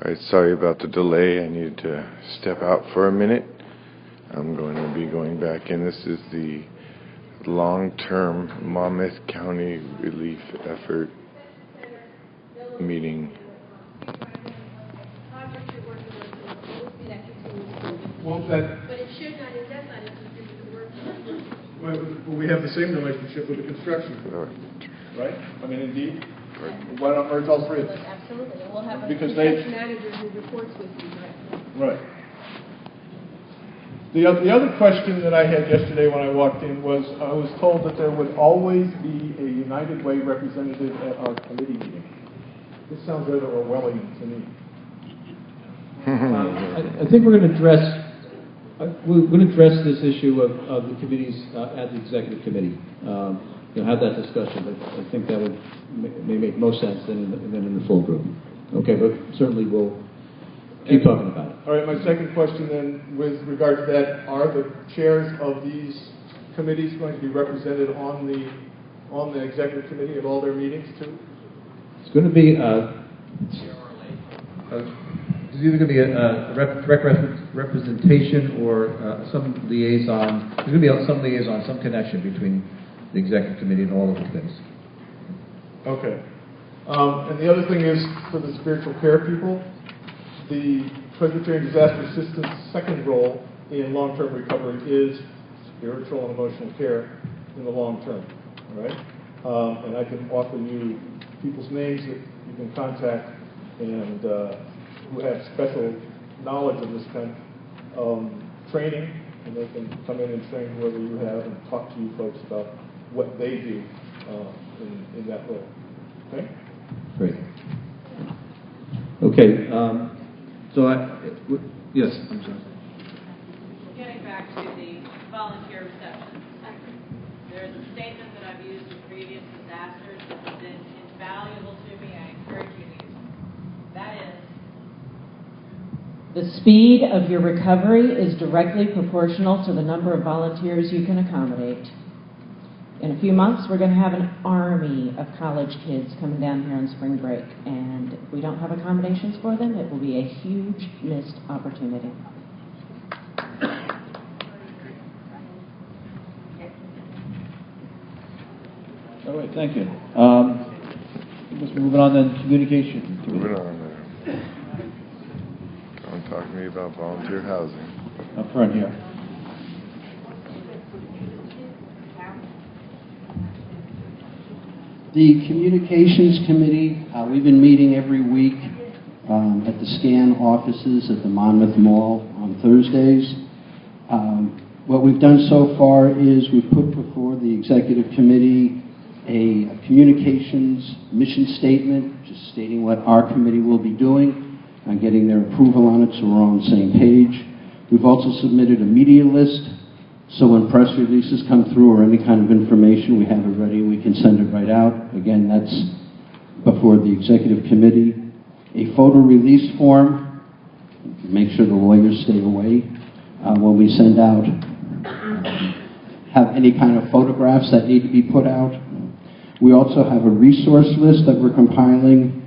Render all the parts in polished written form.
All right, sorry about the delay. I needed to step out for a minute. I'm going to be going back in. This is the long-term Monmouth County Relief Effort meeting. Won't that? But it should not, it does not interfere with the work. Well, we have the same relationship with the construction group, right? I mean, indeed. Right. Why not merge all three? Absolutely. We'll have a because construction manager who reports with you directly. Right. The other question that I had yesterday when I walked in was, I was told that there would always be a United Way representative at our committee meeting. This sounds rather Orwellian to me. I think we're going to address this issue of the committees at the executive committee. Have that discussion, but I think that may make more sense than in the full group. Okay, but certainly we'll keep talking about it. All right, my second question then, with regard to that, are the chairs of these committees going to be represented on the executive committee at all their meetings too? It's going to be it's either going to be a representation or some liaison. There's going to be some liaison, some connection between the executive committee and all of the committees. Okay. And the other thing is, for the spiritual care people, the Presbyterian Disaster Assistance second role in long-term recovery is spiritual and emotional care in the long term. All right? And I can offer you people's names that you can contact and who have special knowledge of this kind of training, and they can come in and train whoever you have and talk to you folks about what they do in that role. Okay? Great. Okay. Yes, I'm sorry. Getting back to the volunteer reception, there is a statement that I've used in previous disasters that has been invaluable to me. I encourage you to use it. That is, the speed of your recovery is directly proportional to the number of volunteers you can accommodate. In a few months, we're going to have an army of college kids coming down here on spring break, and if we don't have accommodations for them, it will be a huge missed opportunity. All right, thank you. Just moving on then, communication. Moving on there. Don't talk to me about volunteer housing. Up front here. The Communications Committee, we've been meeting every week at the SCAN offices at the Monmouth Mall on Thursdays. What we've done so far is we've put before the Executive Committee a communications mission statement, just stating what our committee will be doing and getting their approval on it so we're all on the same page. We've also submitted a media list, so when press releases come through or any kind of information, we have it ready and we can send it right out. Again, that's before the Executive Committee. A photo release form, make sure the lawyers stay away when we send out. Have any kind of photographs that need to be put out. We also have a resource list that we're compiling.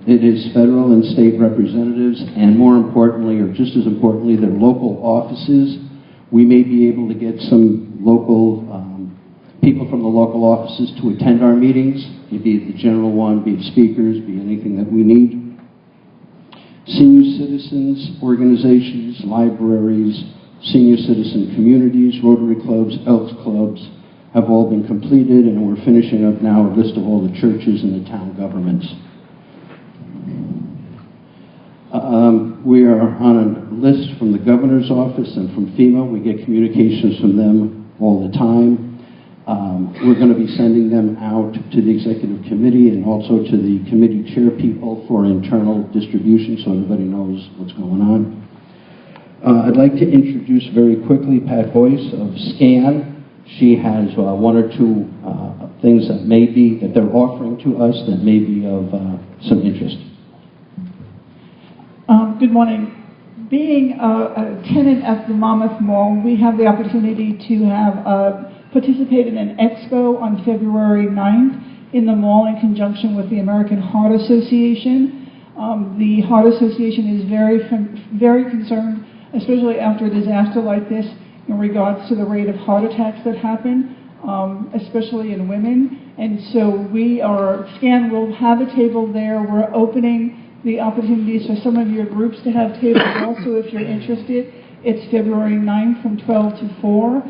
It is federal and state representatives, and more importantly, or just as importantly, their local offices. We may be able to get some local people from the local offices to attend our meetings, be it the general one, be it speakers, be anything that we need. Senior citizens, organizations, libraries, senior citizen communities, Rotary clubs, Elks clubs have all been completed, and we're finishing up now a list of all the churches and the town governments. We are on a list from the governor's office and from FEMA. We get communications from them all the time. We're going to be sending them out to the executive committee and also to the committee chair people for internal distribution so everybody knows what's going on. I'd like to introduce very quickly Pat Boyce of SCAN. She has one or two things that they're offering to us that may be of some interest. Good morning. Being a tenant at the Monmouth Mall, we have the opportunity to have participate in an expo on February 9th in the mall in conjunction with the American Heart Association. The Heart Association is very concerned, especially after a disaster like this, in regards to the rate of heart attacks that happen, especially in women. And so SCAN will have a table there. We're opening the opportunities for some of your groups to have tables also if you're interested. It's February 9th from 12 to 4.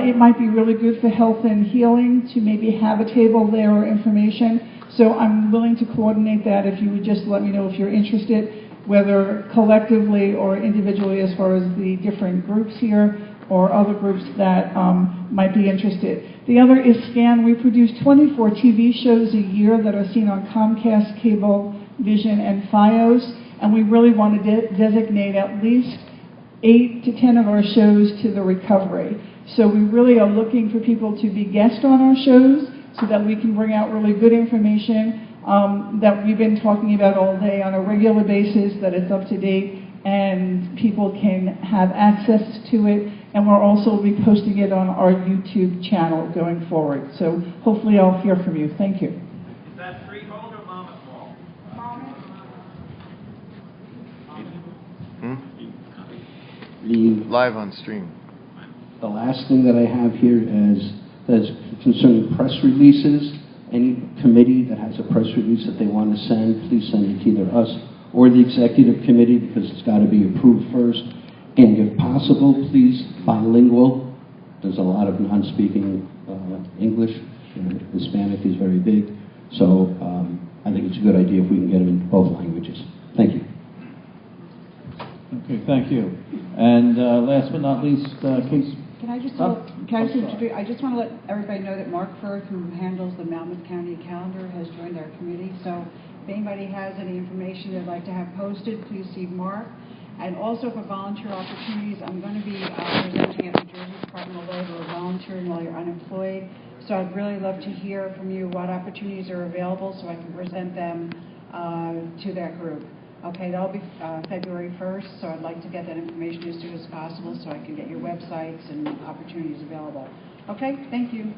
It might be really good for health and healing to maybe have a table there or information. So I'm willing to coordinate that if you would just let me know if you're interested, whether collectively or individually as far as the different groups here or other groups that might be interested. The other is SCAN. We produce 24 TV shows a year that are seen on Comcast, Cable, Vision, and Fios, and we really want to designate at least 8 to 10 of our shows to the recovery. So we really are looking for people to be guests on our shows so that we can bring out really good information that we've been talking about all day on a regular basis, that it's up to date and people can have access to it. And we'll also be posting it on our YouTube channel going forward. So hopefully I'll hear from you. Thank you. Is that Freehold or Monmouth Mall? Live on stream. The last thing that I have here is concerning press releases. Any committee that has a press release that they want to send, please send it to either us or the executive committee, because it's got to be approved first. And if possible, please bilingual. There's a lot of non-speaking English. Hispanic is very big. So I think it's a good idea if we can get them in both languages. Thank you. Okay, thank you. And last but not least, Case. Can I just introduce? I just want to let everybody know that Mark Firth, who handles the Monmouth County calendar, has joined our committee. So if anybody has any information they'd like to have posted, please see Mark. And also for volunteer opportunities, I'm going to be presenting at the Jersey Department of Labor, volunteering while you're unemployed. So I'd really love to hear from you what opportunities are available so I can present them to that group. Okay, that'll be February 1st, so I'd like to get that information as soon as possible so I can get your websites and opportunities available. Okay, thank you.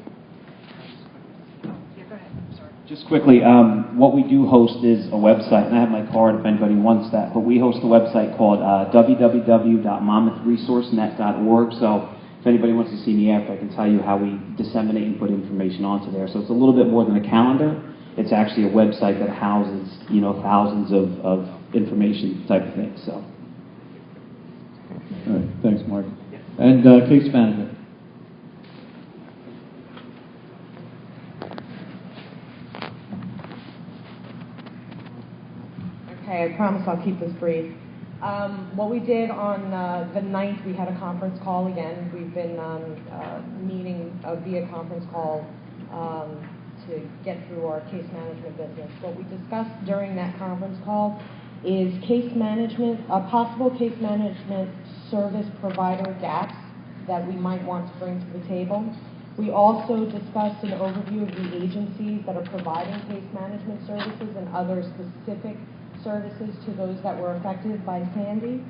Oh, yeah, go ahead. I'm sorry. Just quickly, what we do host is a website, and I have my card if anybody wants that, but we host a website called www.monmouthresourcenet.org, so if anybody wants to see me after, I can tell you how we disseminate and put information onto there. So it's a little bit more than a calendar. It's actually a website that houses, thousands of information type of things. So. All right, thanks, Mark. And case management. Okay, I promise I'll keep this brief. What we did on the 9th, we had a conference call again. We've been meeting via conference call to get through our case management business. What we discussed during that conference call is possible case management service provider gaps that we might want to bring to the table. We also discussed an overview of the agencies that are providing case management services and other specific services to those that were affected by Sandy,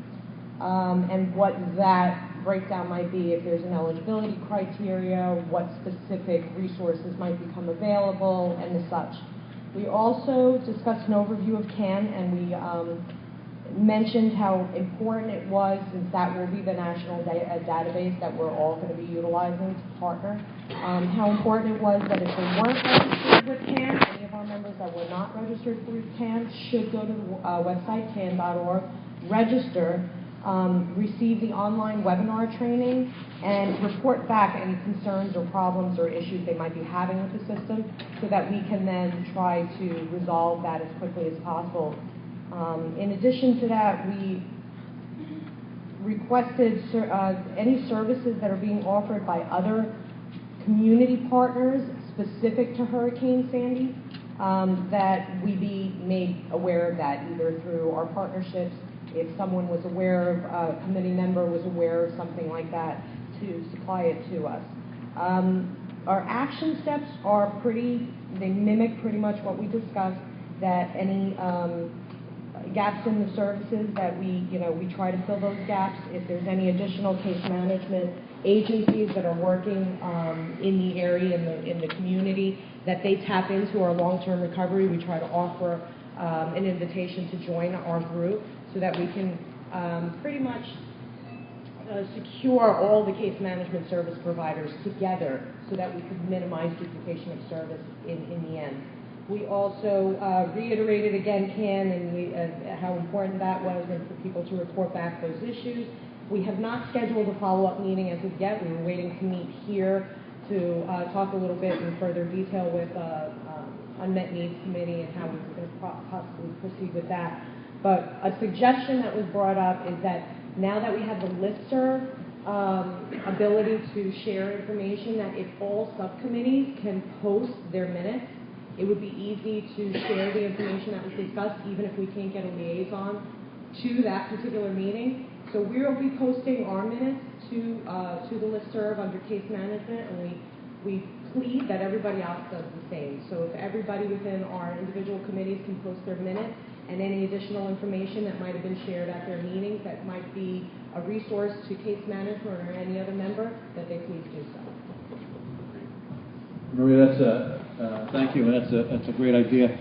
and what that breakdown might be, if there's an eligibility criteria, what specific resources might become available, and as such. We also discussed an overview of CAN, and we mentioned how important it was, since that will be the national database that we're all going to be utilizing to partner, how important it was that if they weren't registered with CAN, any of our members that were not registered with CAN should go to the website, can.org, register, receive the online webinar training, and report back any concerns or problems or issues they might be having with the system, so that we can then try to resolve that as quickly as possible. In addition to that, we requested any services that are being offered by other community partners specific to Hurricane Sandy, that we be made aware of that, either through our partnerships, if someone was aware of, a committee member was aware of something like that, to supply it to us. Our action steps are they mimic pretty much what we discussed, that any gaps in the services that we try to fill those gaps. If there's any additional case management agencies that are working in the area, in the community, that they tap into our long-term recovery, we try to offer an invitation to join our group so that we can pretty much secure all the case management service providers together so that we could minimize duplication of service in the end. We also reiterated again, Ken, and how important that was and for people to report back those issues. We have not scheduled a follow-up meeting as of yet. We were waiting to meet here to talk a little bit in further detail with Unmet Needs Committee and how we were going to possibly proceed with that. But a suggestion that was brought up is that now that we have the listserv ability to share information, that if all subcommittees can post their minutes, it would be easy to share the information that was discussed, even if we can't get a liaison to that particular meeting. So we will be posting our minutes to the listserv under case management, and we plead that everybody else does the same. So if everybody within our individual committees can post their minutes and any additional information that might have been shared at their meetings that might be a resource to case management or any other member, that they please do so. Maria, thank you, and that's a great idea.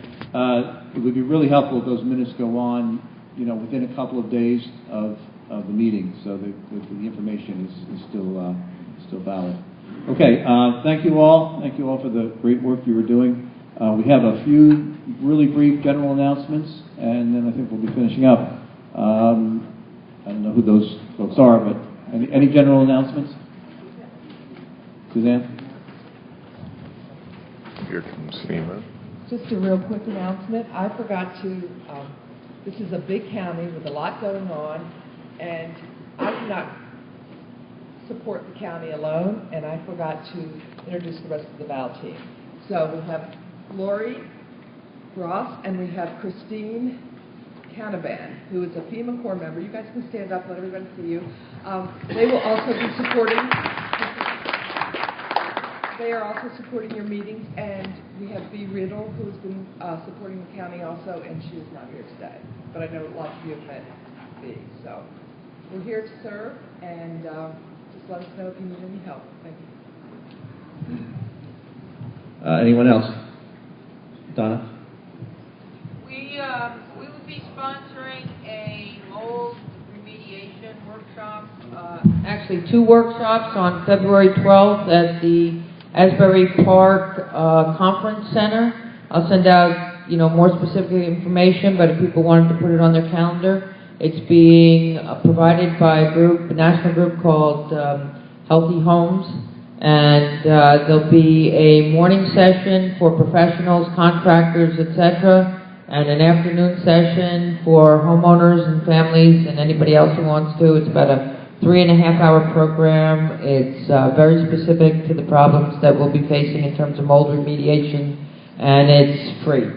It would be really helpful if those minutes go on, within a couple of days of the meeting, so that the information is still valid. Okay, thank you all. Thank you all for the great work you were doing. We have a few really brief general announcements, and then I think we'll be finishing up. I don't know who those folks are, but any general announcements? Suzanne? Here comes FEMA. Just a real quick announcement. I forgot to, this is a big county with a lot going on, and I cannot support the county alone, and I forgot to introduce the rest of the VAL team. So we have Lori Ross, and we have Christine Canavan, who is a FEMA Corps member. You guys can stand up, let everybody see you. They will also be supporting. They are also supporting your meetings, and we have Bea Riddle, who has been supporting the county also, and she is not here today. But I know lots of you have met Bea. So we're here to serve, and just let us know if you need any help. Thank you. Anyone else? Donna? We would be sponsoring a mold remediation workshop, actually 2 workshops on February 12th at the Asbury Park Conference Center. I'll send out, more specific information, but if people wanted to put it on their calendar, it's being provided by a national group called Healthy Homes, and there'll be a morning session for professionals, contractors, etc., and an afternoon session for homeowners and families and anybody else who wants to. It's about a 3.5-hour program. It's very specific to the problems that we'll be facing in terms of mold remediation, and it's free.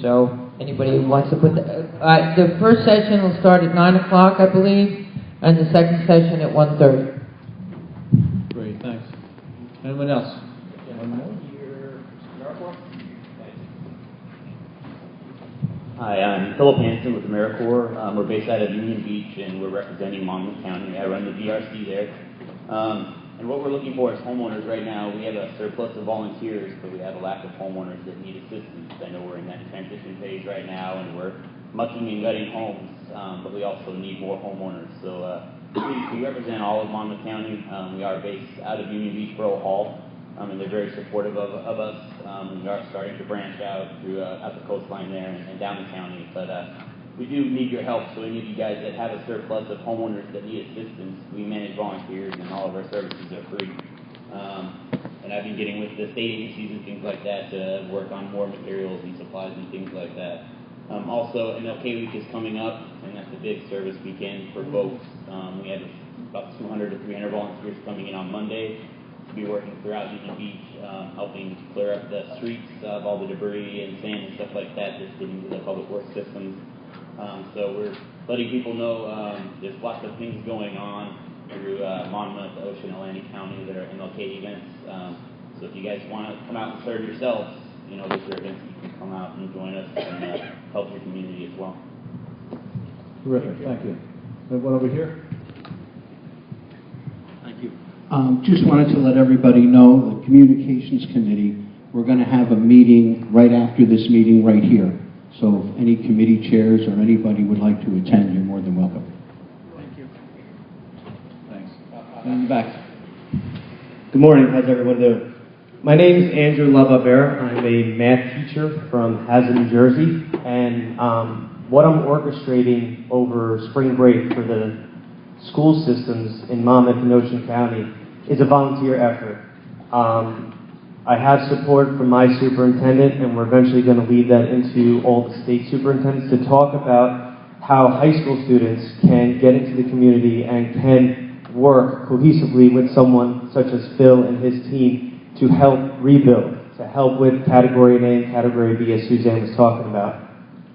So anybody who wants to put the first session will start at 9 o'clock, I believe, and the second session at 1:30. Great, thanks. Anyone else? Hi, I'm Philip Hansen with AmeriCorps. We're based out of Union Beach, and we're representing Monmouth County. I run the DRC there. And what we're looking for as homeowners right now, we have a surplus of volunteers, but we have a lack of homeowners that need assistance. I know we're in that transition phase right now, and we're mucking and gutting homes, but we also need more homeowners. So we represent all of Monmouth County. We are based out of Union Beach Borough Hall, and they're very supportive of us. We are starting to branch out through out the coastline there and down the county, but we do need your help. So any of you guys that have a surplus of homeowners that need assistance, we manage volunteers, and all of our services are free. And I've been getting with the state agencies and things like that to work on more materials and supplies and things like that. Also, MLK Week is coming up, and that's a big service weekend for folks. We have about 200 to 300 volunteers coming in on Monday to be working throughout Union Beach, helping clear up the streets of all the debris and sand and stuff like that that's getting to the public works systems. So we're letting people know there's lots of things going on through Monmouth, Ocean, Atlantic County that are MLK events. So if you guys want to come out and serve yourselves, these are events you can come out and join us and help your community as well. Terrific, thank you. One over here. Thank you. Just wanted to let everybody know, the Communications Committee, we're going to have a meeting right after this meeting right here. So if any committee chairs or anybody would like to attend, you're more than welcome. Thank you. Thanks. In the back. Good morning. How's everyone doing? My name is Andrew Lovabera. I'm a math teacher from Hazard, New Jersey, and what I'm orchestrating over spring break for the school systems in Monmouth and Ocean County is a volunteer effort. I have support from my superintendent, and we're eventually going to lead that into all the state superintendents to talk about how high school students can get into the community and can work cohesively with someone such as Phil and his team to help rebuild, to help with Category A and Category B, as Suzanne was talking about.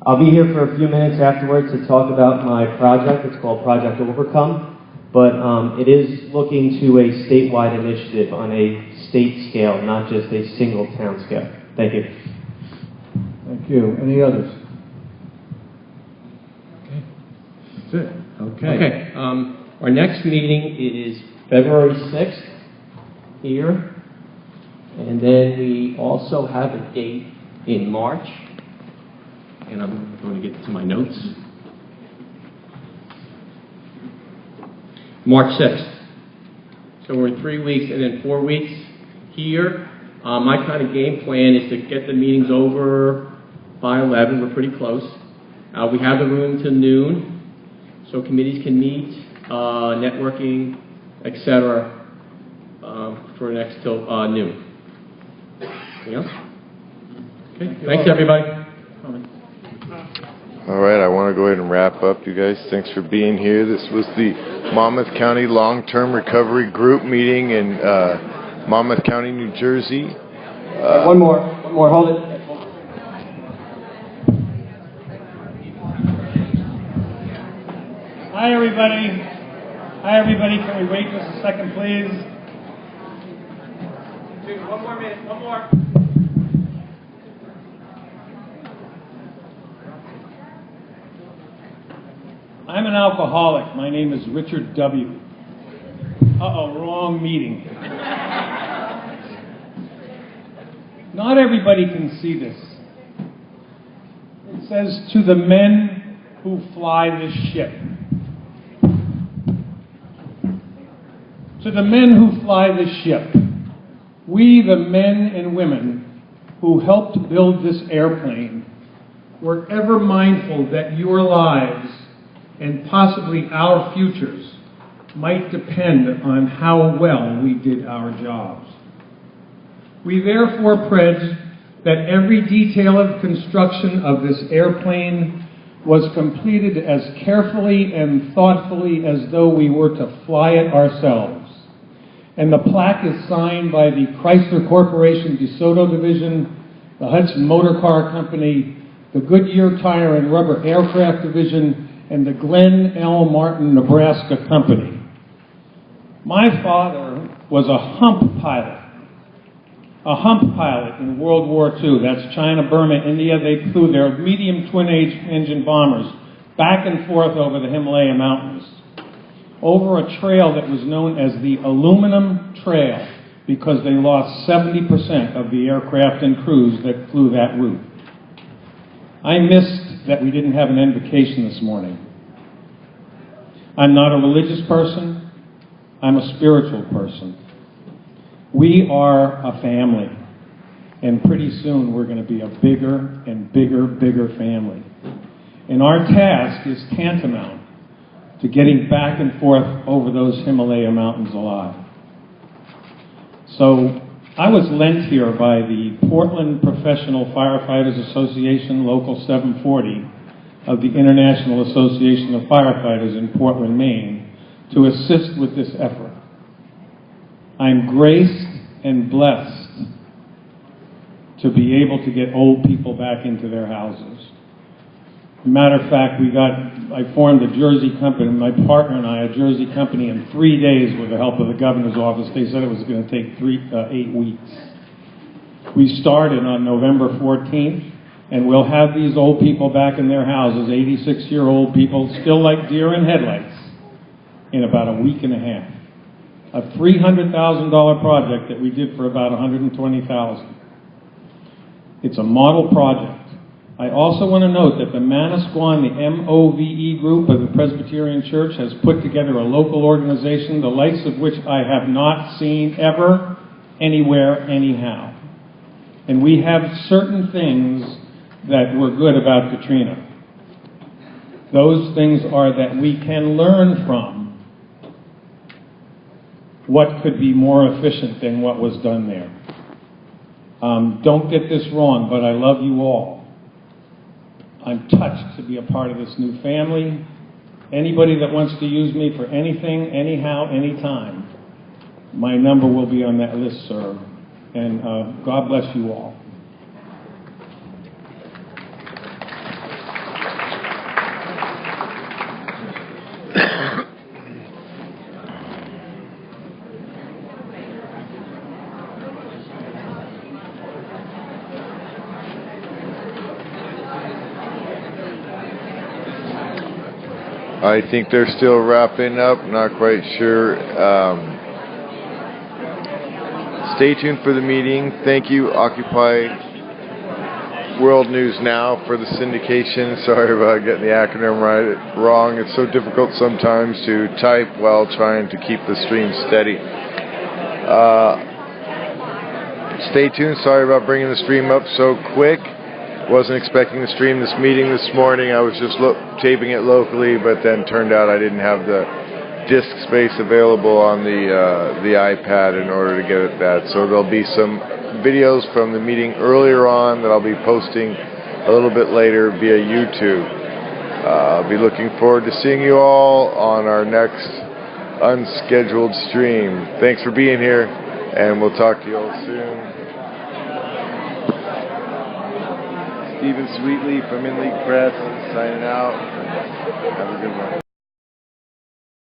I'll be here for a few minutes afterwards to talk about my project. It's called Project Overcome, but it is looking to a statewide initiative on a state scale, not just a single town scale. Thank you. Thank you. Any others? Okay. That's it. Okay. Our next meeting is February 6th here, and then we also have a date in March, and I'm going to get to my notes. March 6th. So we're in 3 weeks and then 4 weeks here. My kind of game plan is to get the meetings over by 11. We're pretty close. We have the room till noon, so committees can meet, networking, etc. For next till noon. Anything else? Okay. Thanks, everybody. All right, I want to go ahead and wrap up, you guys. Thanks for being here. This was the Monmouth County Long-Term Recovery Group meeting in Monmouth County, New Jersey. One more, hold it. Hi, everybody. Can we wait just a second, please? One more minute, one more. I'm an alcoholic. My name is Richard W. Uh-oh, wrong meeting. Not everybody can see this. It says, to the men who fly this ship. To the men who fly this ship, we, the men and women who helped build this airplane, were ever mindful that your lives and possibly our futures might depend on how well we did our jobs. We therefore pledge that every detail of construction of this airplane was completed as carefully and thoughtfully as though we were to fly it ourselves. And the plaque is signed by the Chrysler Corporation DeSoto Division, the Hudson Motor Car Company, the Goodyear Tire and Rubber Aircraft Division, and the Glenn L. Martin, Nebraska Company. My father was a hump pilot in World War II. That's China, Burma, India. They flew their medium twin-engine bombers back and forth over the Himalaya Mountains, over a trail that was known as the Aluminum Trail, because they lost 70% of the aircraft and crews that flew that route. I missed that we didn't have an invocation this morning. I'm not a religious person. I'm a spiritual person. We are a family, and pretty soon we're going to be a bigger and bigger family. And our task is tantamount to getting back and forth over those Himalaya mountains alive. So I was lent here by the Portland Professional Firefighters Association, Local 740, of the International Association of Firefighters in Portland, Maine, to assist with this effort. I'm graced and blessed to be able to get old people back into their houses. As a matter of fact, I formed a Jersey company, my partner and I, a Jersey company, in 3 days with the help of the governor's office. They said it was going to take 8 weeks. We started on November 14th, and we'll have these old people back in their houses, 86-year-old people, still like deer in headlights, in about a week and a half. A $300,000 project that we did for about $120,000. It's a model project. I also want to note that the Manasquan, the MOVE group of the Presbyterian Church, has put together a local organization, the likes of which I have not seen ever, anywhere, anyhow. And we have certain things that were good about Katrina. Those things are that we can learn from what could be more efficient than what was done there. Don't get this wrong, but I love you all. I'm touched to be a part of this new family. Anybody that wants to use me for anything, anyhow, anytime, my number will be on that listserv. And God bless you all. I think they're still wrapping up, not quite sure. Stay tuned for the meeting. Thank you, Occupy World News Now, for the syndication. Sorry about getting the acronym wrong. It's so difficult sometimes to type while trying to keep the stream steady. Stay tuned. Sorry about bringing the stream up so quick. Wasn't expecting to stream this meeting this morning. I was just taping it locally, but then turned out I didn't have the disk space available on the iPad in order to get it that. So there'll be some videos from the meeting earlier on that I'll be posting a little bit later via YouTube. I'll be looking forward to seeing you all on our next unscheduled stream. Thanks for being here, and we'll talk to you all soon. Stephen Sweetley from inLeague Press signing out. Have a good one.